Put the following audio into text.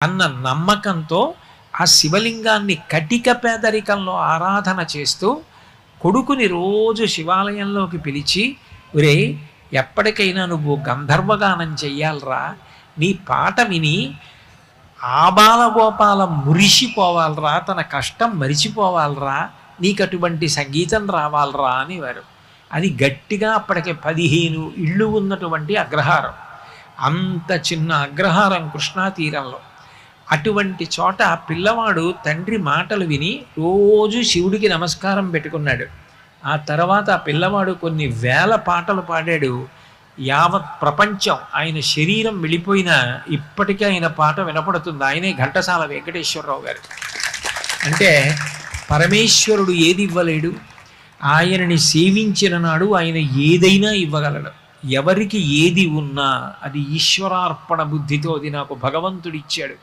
అన్న నమ్మకంతో ఆ శివలింగాన్ని కటిక పేదరికంలో ఆరాధన చేస్తూ కొడుకుని రోజు శివాలయంలోకి పిలిచి, ఒరే, ఎప్పటికైనా నువ్వు గంధర్వగానం చెయ్యాలరా, నీ పాట విని ఆబాలగోపాలం మురిసిపోవాలరా, తన కష్టం మరిచిపోవాలరా, నీకు అటువంటి సంగీతం రావాలరా అనేవారు. అది గట్టిగా అప్పటికే 15 ఇళ్ళు ఉన్నటువంటి అగ్రహారం. అంత చిన్న అగ్రహారం కృష్ణా తీరంలో. అటువంటి చోట పిల్లవాడు తండ్రి మాటలు విని రోజు శివుడికి నమస్కారం పెట్టుకున్నాడు. ఆ తర్వాత ఆ పిల్లవాడు కొన్ని వేల పాటలు పాడాడు. యావత్ ప్రపంచం ఆయన శరీరం వెళ్ళిపోయినా ఇప్పటికీ ఆయన పాట వినపడుతుంది. ఆయనే ఘంటసాల వెంకటేశ్వరరావు గారు. అంటే పరమేశ్వరుడు ఏది ఇవ్వలేడు, ఆయనని సేవించిన నాడు ఆయన ఏదైనా ఇవ్వగలడు. ఎవరికి ఏది ఉన్నా అది ఈశ్వరార్పణ బుద్ధితో అది నాకు భగవంతుడిచ్చాడు.